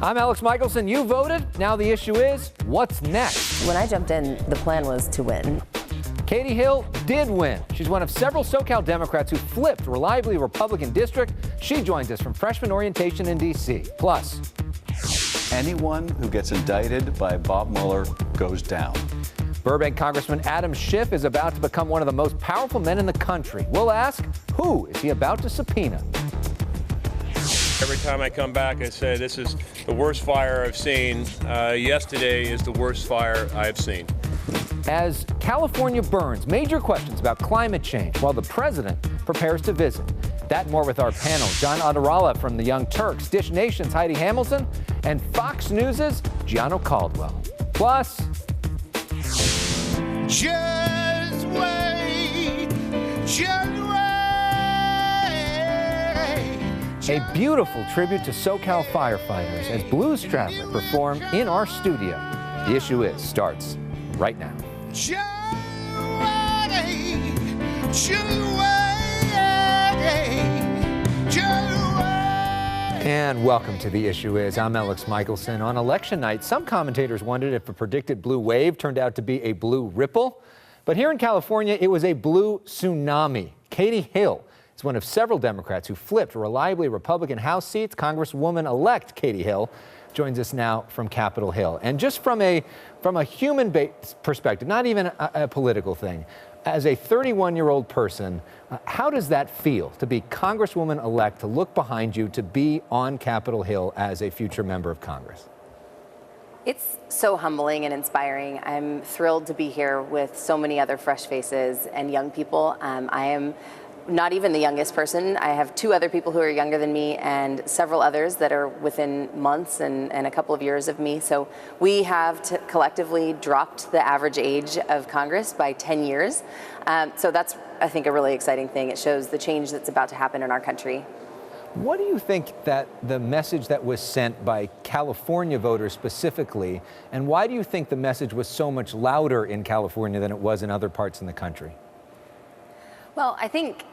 I'm Elex Michaelson. You voted. Now the issue is, what's next? When I jumped in, the plan was to win. Katie Hill did win. She's one of several SoCal Democrats who flipped reliably Republican district. She joins us from freshman orientation in D.C. Plus, anyone who gets indicted by Bob Mueller goes down. Burbank Congressman Schiff is about to become one of the most powerful men in the country. We'll ask, who is he about to subpoena? Every time I come back, I say this is the worst fire I've seen. Yesterday is the worst fire I've seen. As California burns, major questions about climate change while the president prepares to visit. That and more with our panel. Iadarola from the Young Turks, Dish Nation's Heidi Hamilton, and Fox News' Gianno Caldwell. Plus, just wait, a beautiful tribute to SoCal firefighters as Blues Traveler perform in our studio. The Issue Is starts right now. And welcome to The Issue Is. I'm Elex Michaelson. On election night, some commentators wondered if a predicted blue wave turned out to be a blue ripple. But here in California, it was a blue tsunami. Katie Hill is one of several Democrats who flipped reliably Republican House seats. Congresswoman-Elect Katie Hill joins us now from Capitol Hill. And just from a human-based perspective, not even a political thing, as a 31-year-old person, how does that feel to be Congresswoman-elect, to look behind you, to be on Capitol Hill as a future member of Congress? It's so humbling and inspiring. I'm thrilled to be here with so many other fresh faces and young people. I am not even the youngest person. I have two other people who are younger than me and several others that are within months and a couple of years of me. So we have collectively dropped the average age of Congress by 10 years. So that's, I think, a really exciting thing. It shows the change that's about to happen in our country. What do you think that the message that was sent by California voters specifically, and why do you think the message was so much louder in California than it was in other parts in the country? Well, I think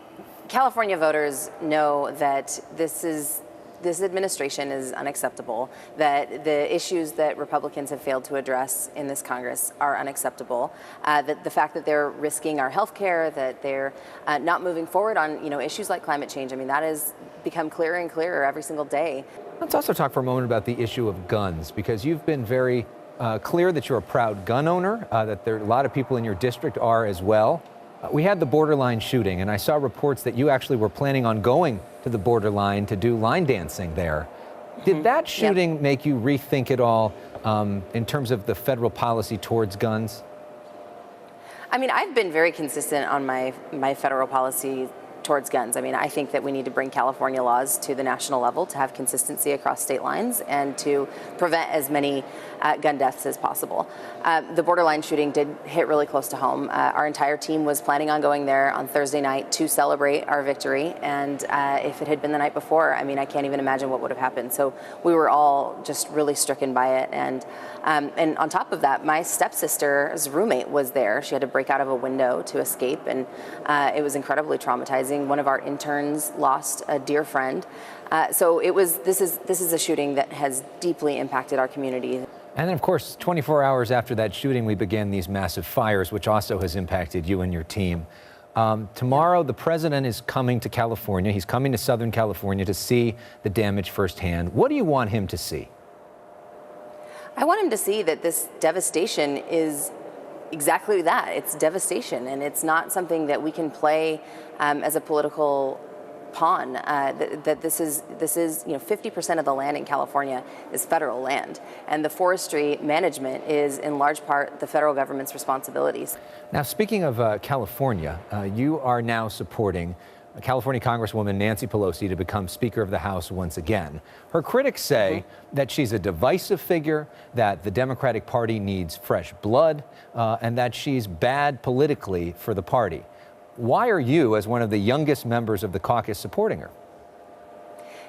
California voters know that this administration is unacceptable, that the issues that Republicans have failed to address in this Congress are unacceptable, that the fact that they're risking our health care, that they're not moving forward on issues like climate change. I mean, that has become clearer and clearer every single day. Let's also talk for a moment about the issue of guns, because you've been very clear that you're a proud gun owner, that there are a lot of people in your district are as well. We had the borderline shooting, and I saw reports that you actually were planning on going to the borderline to do line dancing there. Did that shooting make you rethink it all in terms of the federal policy towards guns? I mean, I've been very consistent on my federal policy towards guns. I mean, I think that we need to bring California laws to the national level to have consistency across state lines and to prevent as many gun deaths as possible. The borderline shooting did hit really close to home. Our entire team was planning on going there on Thursday night to celebrate our victory. And if it had been the night before, I mean, I can't even imagine what would have happened. So we were all just really stricken by it. And on top of that, my stepsister's roommate was there. She had to break out of a window to escape, and it was incredibly traumatizing. One of our interns lost a dear friend. So this is a shooting that has deeply impacted our community. And then, of course, 24 hours after that shooting, we began these massive fires, which also has impacted you and your team. Tomorrow, the president is coming to California. He's coming to Southern California to see the damage firsthand. What do you want him to see? I want him to see that this devastation is exactly that. It's devastation, and it's not something that we can play as a political pawn. That this is 50% of the land in California is federal land, and the forestry management is in large part the federal government's responsibilities. Now, speaking of California, you are now supporting California Congresswoman Nancy Pelosi to become Speaker of the House once again. Her critics say that she's a divisive figure, that the Democratic Party needs fresh blood, and that she's bad politically for the party. Why are you, as one of the youngest members of the caucus, supporting her?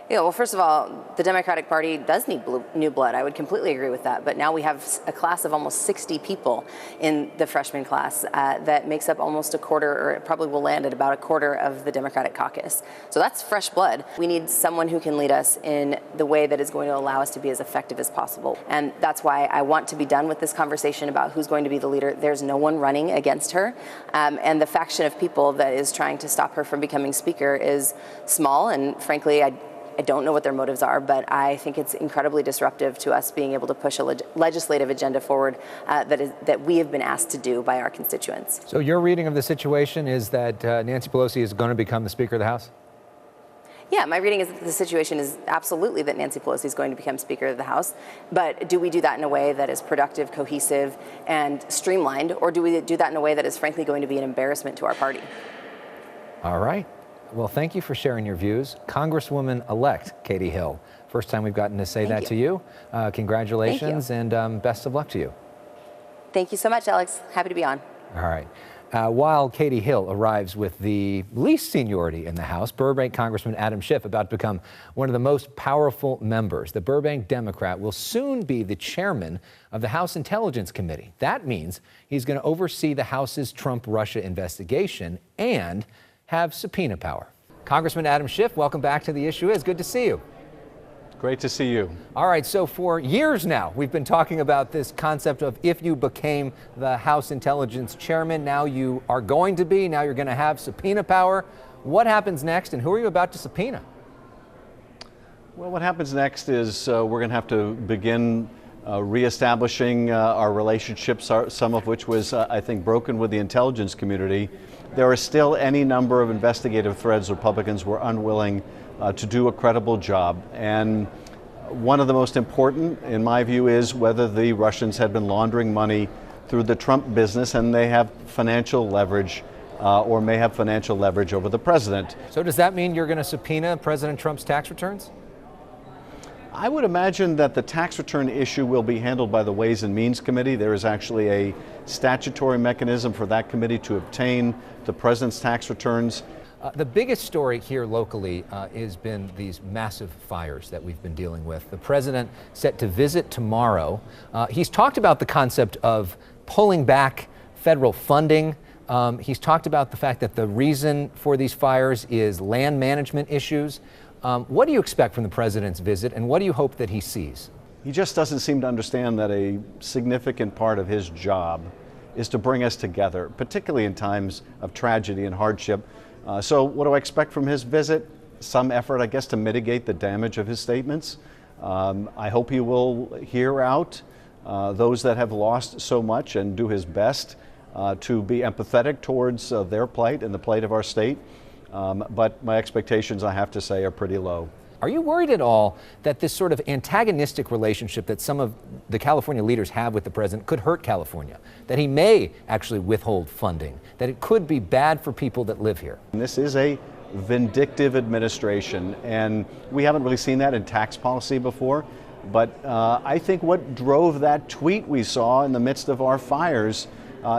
Yeah, well, first of all, the Democratic Party does need new blood. I would completely agree with that. But now we have a class of almost 60 people in the freshman class that makes up almost a quarter, or it probably will land at about a quarter of the Democratic caucus. So that's fresh blood. We need someone who can lead us in the way that is going to allow us to be as effective as possible. And that's why I want to be done with this conversation about who's going to be the leader. There's no one running against her. And the faction of people that is trying to stop her from becoming speaker is small. And frankly, I don't know what their motives are, but I think it's incredibly disruptive to us being able to push a legislative agenda forward that we have been asked to do by our constituents. So your reading of the situation is that Nancy Pelosi is going to become the Speaker of the House? Yeah, my reading is that the situation is absolutely that Nancy Pelosi is going to become Speaker of the House. But do we do that in a way that is productive, cohesive, and streamlined, or do we do that in a way that is frankly going to be an embarrassment to our party? All right. Well, thank you for sharing your views. Congresswoman-Elect Katie Hill. First time we've gotten to say that to you. Congratulations and best of luck to you. Thank you so much, Elex. Happy to be on. All right. While Katie Hill arrives with the least seniority in the House, Burbank Congressman Adam Schiff, about to become one of the most powerful members. The Burbank Democrat will soon be the chairman of the House Intelligence Committee. That means he's going to oversee the House's Trump-Russia investigation and have subpoena power. Congressman Adam Schiff, welcome back to The Issue Is. Good to see you. Great to see you. All right, so for years now, we've been talking about this concept of if you became the House Intelligence Chairman, now you are going to be, now you're going to have subpoena power. What happens next, and who are you about to subpoena? Well, what happens next is we're going to have to begin reestablishing our relationships, some of which was, I think, broken with the intelligence community. There are still any number of investigative threads Republicans were unwilling to do a credible job. And one of the most important, in my view, is whether the Russians had been laundering money through the Trump business and they have financial leverage or may have financial leverage over the president. So does that mean you're going to subpoena President Trump's tax returns? I would imagine that the tax return issue will be handled by the Ways and Means Committee. There is actually a statutory mechanism for that committee to obtain the president's tax returns. The biggest story here locally has been these massive fires that we've been dealing with. The president set to visit tomorrow. He's talked about the concept of pulling back federal funding. He's talked about the fact that the reason for these fires is land management issues. What do you expect from the president's visit, and what do you hope that he sees? He just doesn't seem to understand that a significant part of his job is to bring us together, particularly in times of tragedy and hardship. So what do I expect from his visit? Some effort, I guess, to mitigate the damage of his statements. I hope he will hear out those that have lost so much and do his best to be empathetic towards their plight and the plight of our state. But my expectations, I have to say, are pretty low. Are you worried at all that this sort of antagonistic relationship that some of the California leaders have with the president could hurt California? That he may actually withhold funding? That it could be bad for people that live here? And this is a vindictive administration, and we haven't really seen that in tax policy before. But I think what drove that tweet we saw in the midst of our fires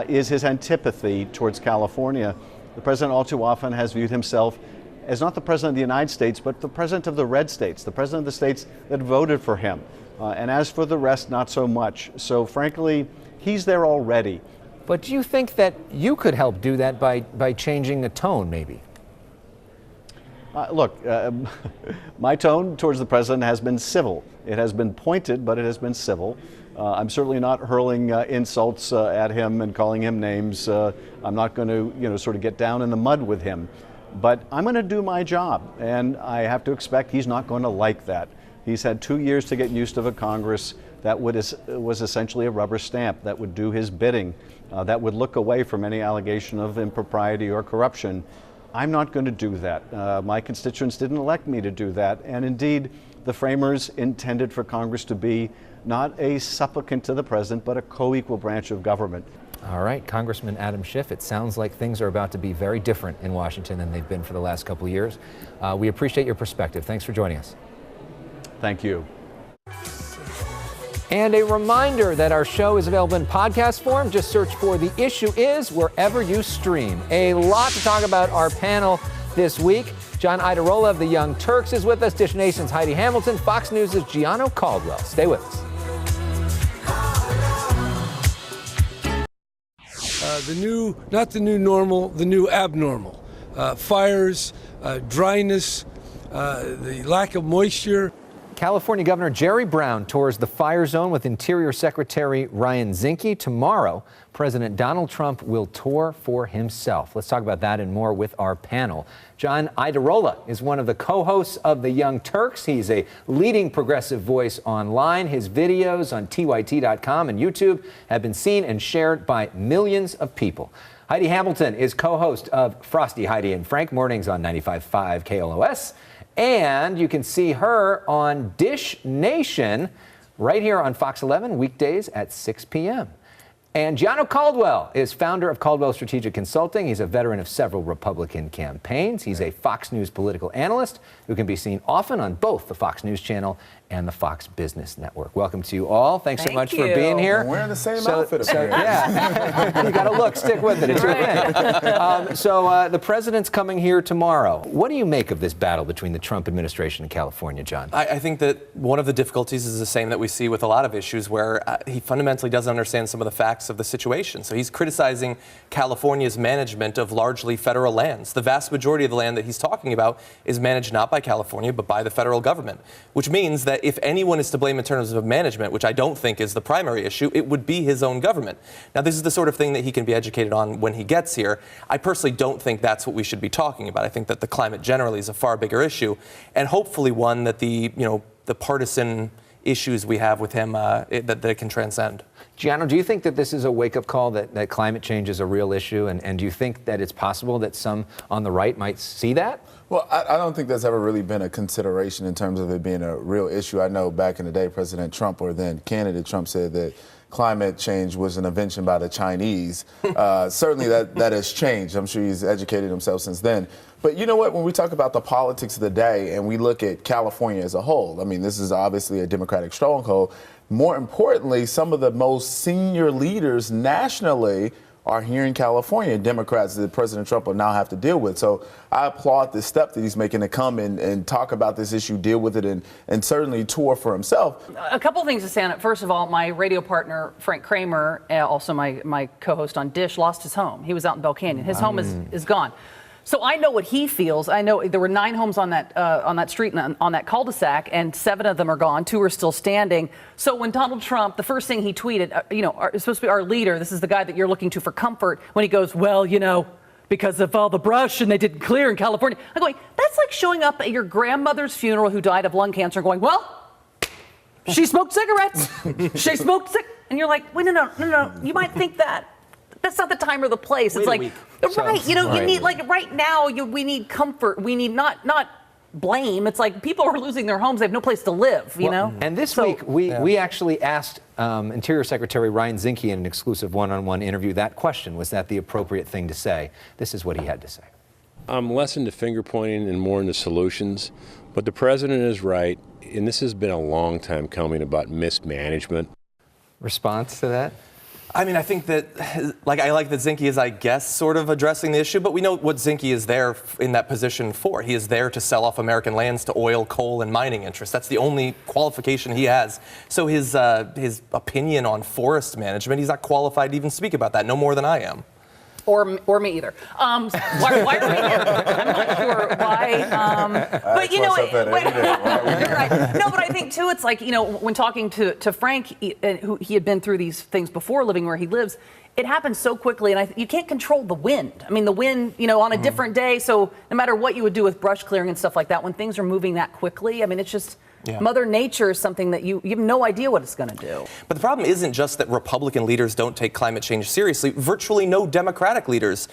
is his antipathy towards California. The president all too often has viewed himself as not the president of the United States, but the president of the red states, the president of the states that voted for him. And as for the rest, not so much. So frankly, he's there already. But do you think that you could help do that by changing the tone, maybe? Look, my tone towards the president has been civil. It has been pointed, but it has been civil. I'm certainly not hurling insults at him and calling him names. I'm not going to, sort of get down in the mud with him. But I'm going to do my job, and I have to expect he's not going to like that. He's had 2 years to get used to a Congress that was essentially a rubber stamp, that would do his bidding, that would look away from any allegation of impropriety or corruption. I'm not going to do that. My constituents didn't elect me to do that, and indeed, the framers intended for Congress to be not a supplicant to the president, but a co-equal branch of government. All right, Congressman Adam Schiff, it sounds like things are about to be very different in Washington than they've been for the last couple of years. We appreciate your perspective. Thanks for joining us. Thank you. And a reminder that our show is available in podcast form. Just search for The Issue Is wherever you stream. A lot to talk about our panel this week. John Iadarola of the Young Turks is with us. Dish Nation's Heidi Hamilton. Fox News' Gianno Caldwell. Stay with us. Not the new normal, the new abnormal. Fires, dryness, the lack of moisture. California Governor Jerry Brown tours the fire zone with Interior Secretary Ryan Zinke. Tomorrow, President Donald Trump will tour for himself. Let's talk about that and more with our panel. John Iadarola is one of the co-hosts of the Young Turks. He's a leading progressive voice online. His videos on tyt.com and YouTube have been seen and shared by millions of people. Heidi Hamilton is co-host of Frosty, Heidi, and Frank mornings on 95.5 KLOS. And you can see her on Dish Nation right here on Fox 11 weekdays at 6 p.m. And Gianno Caldwell is founder of Caldwell Strategic Consulting. He's a veteran of several Republican campaigns. He's a Fox News political analyst who can be seen often on both the Fox News Channel and the Fox Business Network. Welcome to you all. Thanks so much for being here. We're wearing the same outfit. Yeah, you got to look, stick with it. It's your thing. The president's coming here tomorrow. What do you make of this battle between the Trump administration and California, John? I think that one of the difficulties is the same that we see with a lot of issues where he fundamentally doesn't understand some of the facts of the situation. So he's criticizing California's management of largely federal lands. The vast majority of the land that he's talking about is managed not by California, but by the federal government, which means that if anyone is to blame in terms of management, which I don't think is the primary issue, it would be his own government. Now, this is the sort of thing that he can be educated on when he gets here. I personally don't think that's what we should be talking about. I think that the climate generally is a far bigger issue, and hopefully one that the partisan issues we have with him that it can transcend. Gianno, do you think that this is a wake-up call that climate change is a real issue? And do you think that it's possible that some on the right might see that? Well, I don't think there's ever really been a consideration in terms of it being a real issue. I know back in the day, President Trump, or then candidate Trump, said that climate change was an invention by the Chinese. Certainly that has changed. I'm sure he's educated himself since then. But you know what? When we talk about the politics of the day and we look at California as a whole, I mean, this is obviously a Democratic stronghold. More importantly, some of the most senior leaders nationally are here in California, Democrats that President Trump will now have to deal with. So I applaud this step that he's making to come and talk about this issue, deal with it, and certainly tour for himself. A couple of things to say on it. First of all, my radio partner, Frank Kramer, also my co-host on Dish, lost his home. He was out in Bell Canyon. His home is gone. So I know what he feels. I know there were 9 homes on that street, on that cul-de-sac, and 7 of them are gone. 2 are still standing. So when Donald Trump, the first thing he tweeted, is supposed to be our leader. This is the guy that you're looking to for comfort. When he goes, well, because of all the brush and they didn't clear in California. I'm going, that's like showing up at your grandmother's funeral who died of lung cancer and going, well, she smoked cigarettes. She smoked and you're like, wait, no. You might think that. That's not the time or the place. It's like, right, you need, like, right now, we need comfort. We need not blame. It's like people are losing their homes. They have no place to live, you know? And this week, we actually asked Interior Secretary Ryan Zinke in an exclusive one-on-one interview that question. Was that the appropriate thing to say? This is what he had to say. I'm less into finger pointing and more into solutions, but the president is right, and this has been a long time coming about mismanagement. Response to that? I mean, I think that, I like that Zinke is, I guess, sort of addressing the issue, but we know what Zinke is there in that position for. He is there to sell off American lands to oil, coal, and mining interests. That's the only qualification he has. So his opinion on forest management, he's not qualified to even speak about that, no more than I am. Or me either. Why are we here? I'm not sure why. But right. No, but I think too, it's like, when talking to Frank, who he had been through these things before, living where he lives. It happens so quickly, and you can't control the wind. I mean, the wind, on a different day. So no matter what you would do with brush clearing and stuff like that, when things are moving that quickly, I mean, it's just. Yeah. Mother Nature is something that you have no idea what it's going to do. But the problem isn't just that Republican leaders don't take climate change seriously. Virtually no Democratic leaders,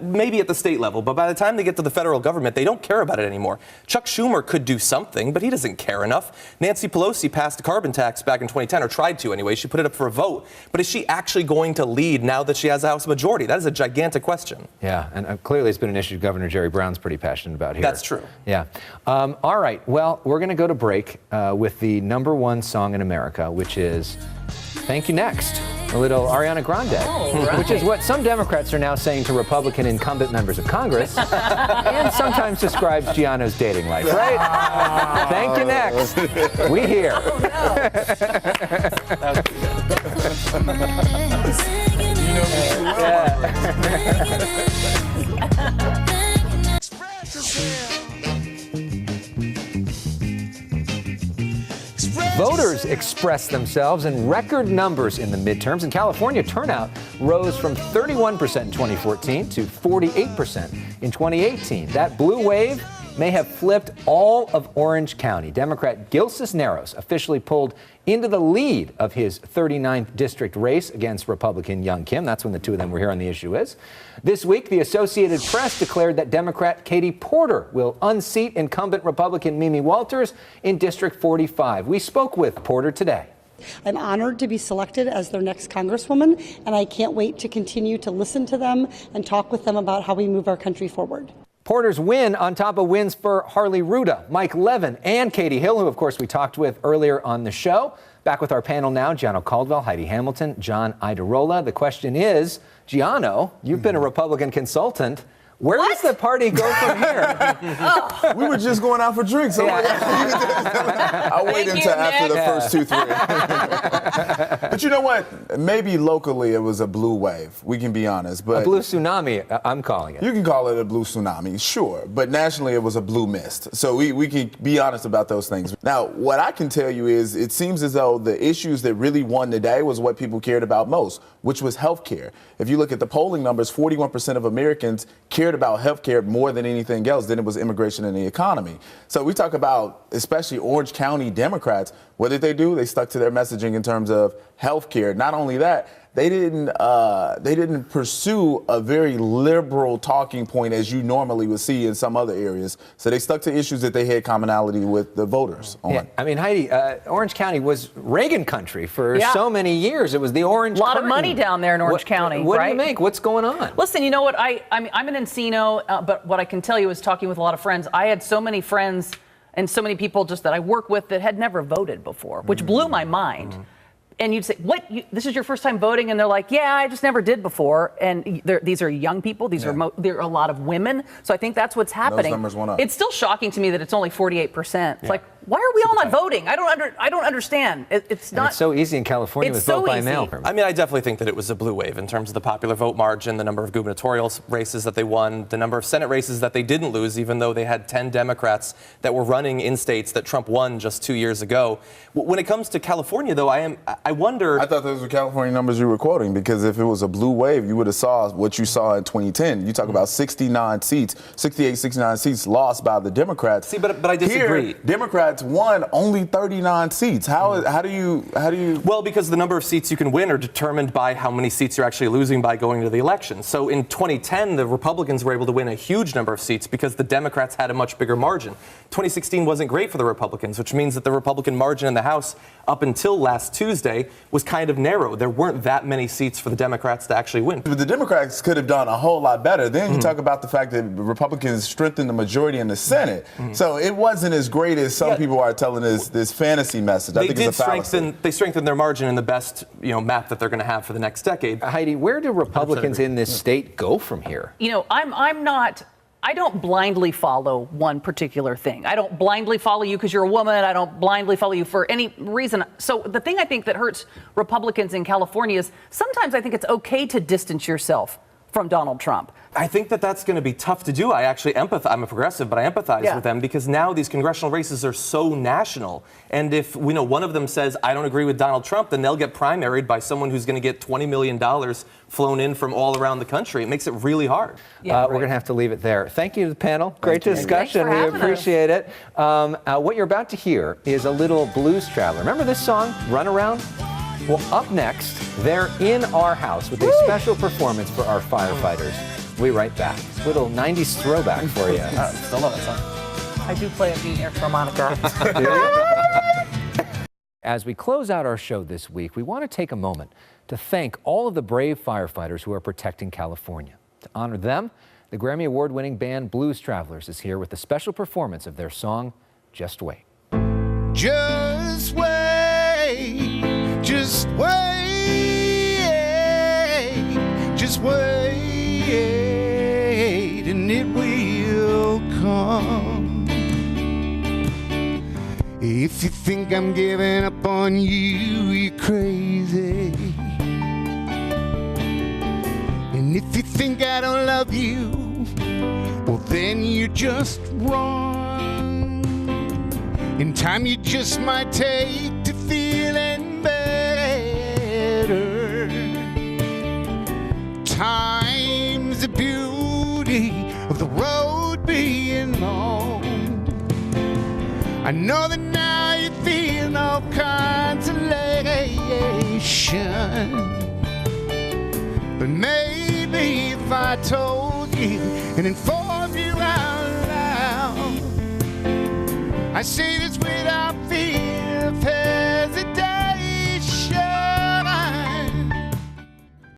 maybe at the state level, but by the time they get to the federal government, they don't care about it anymore. Chuck Schumer could do something, but he doesn't care enough. Nancy Pelosi passed a carbon tax back in 2010, or tried to anyway. She put it up for a vote. But is she actually going to lead now that she has a House majority? That is a gigantic question. Yeah, and clearly it's been an issue Governor Jerry Brown's pretty passionate about here. That's true. Yeah. All right, well, we're going to go to break with the #1 song in America, which is Thank You Next. A little Ariana Grande, which is what some Democrats are now saying to Republican incumbent members of Congress, and sometimes describes Gianno's dating life, right? Thank you, next. We here. Voters expressed themselves in record numbers in the midterms. In California, turnout rose from 31% in 2014 to 48% in 2018. That blue wave may have flipped all of Orange County. Democrat Gil Cisneros officially pulled into the lead of his 39th district race against Republican Young Kim. That's when the two of them were here on The Issue Is. This week, the Associated Press declared that Democrat Katie Porter will unseat incumbent Republican Mimi Walters in District 45. We spoke with Porter today. I'm honored to be selected as their next Congresswoman, and I can't wait to continue to listen to them and talk with them about how we move our country forward. Porter's win on top of wins for Harley Ruda, Mike Levin, and Katie Hill, who, of course, we talked with earlier on the show. Back with our panel now, Gianno Caldwell, Heidi Hamilton, John Iadarola. The question is, Gianno, you've been a Republican consultant. Where does the party go from here? We were just going out for drinks. I'll wait until after the first 2-3. But you know what? Maybe locally it was a blue wave. We can be honest. But a blue tsunami, I'm calling it. You can call it a blue tsunami, sure. But nationally it was a blue mist. So we can be honest about those things. Now, what I can tell you is it seems as though the issues that really won today was what people cared about most, which was health care. If you look at the polling numbers, 41% of Americans cared about health care more than anything else. Then it was immigration and the economy. So we talk about, especially Orange County Democrats, what did they do? They stuck to their messaging in terms of health care. Not only that, they didn't pursue a very liberal talking point as you normally would see in some other areas. So they stuck to issues that they had commonality with the voters on. Yeah, I mean, Heidi, Orange County was Reagan country for so many years. It was the Orange curtain. A lot of money down there in Orange County. What right? do you make? What's going on? Listen, you know what? I mean, I'm in Encino, but what I can tell you is talking with a lot of friends. I had so many friends and so many people just that I work with that had never voted before, which blew my mind. And you'd say, what, this is your first time voting? And they're like, yeah, I just never did before. And these are young people. These are there are a lot of women. So I think that's what's happening. Those numbers went up. It's still shocking to me that it's only 48%. It's like, why are we all not voting? I don't understand. It's not. And it's so easy in California with vote by mail. I mean, I definitely think that it was a blue wave in terms of the popular vote margin, the number of gubernatorial races that they won, the number of Senate races that they didn't lose, even though they had 10 Democrats that were running in states that Trump won just 2 years ago. When it comes to California, though, I wonder. I thought those were California numbers you were quoting, because if it was a blue wave, you would have saw what you saw in 2010. You talk about 69 seats, 68, 69 seats lost by the Democrats. See, but I disagree. Here, Democrats won only 39 seats. How do you? Well, because the number of seats you can win are determined by how many seats you're actually losing by going to the election. So in 2010, the Republicans were able to win a huge number of seats because the Democrats had a much bigger margin. 2016 wasn't great for the Republicans, which means that the Republican margin in the House up until last Tuesday was kind of narrow. There weren't that many seats for the Democrats to actually win. But the Democrats could have done a whole lot better. Then you talk about the fact that Republicans strengthened the majority in the Senate. So it wasn't as great as some people are telling this fantasy message. I think it's a fallacy. They strengthened their margin in the best map that they're going to have for the next decade. Heidi, where do Republicans in this state go from here? You know, I don't blindly follow one particular thing. I don't blindly follow you because you're a woman. I don't blindly follow you for any reason. So the thing I think that hurts Republicans in California is sometimes I think it's okay to distance yourself from Donald Trump. I think that that's going to be tough to do. I actually empathize. I'm a progressive, but I empathize with them because now these congressional races are so national. And if one of them says, I don't agree with Donald Trump, then they'll get primaried by someone who's going to get $20 million flown in from all around the country. It makes it really hard. We're going to have to leave it there. Thank you to the panel. Great discussion. We appreciate it. What you're about to hear is a little blues traveler. Remember this song, Run Around? Well, up next, they're in our house with a special performance for our firefighters. We'll be right back. Little 90s throwback for you. Still love it, son. I do play a Venus harmonica. As we close out our show this week, we want to take a moment to thank all of the brave firefighters who are protecting California. To honor them, the Grammy Award-winning band Blues Travelers is here with a special performance of their song, Just Wait. Just wait, just wait. wrong. If you think I'm giving up on you, you're crazy. And if you think I don't love you, well then you're just wrong. In time you just might take to feeling better. Time's the beauty of the road being long. I know that now you feel no consolation, but maybe if I told you and informed you out loud, I say this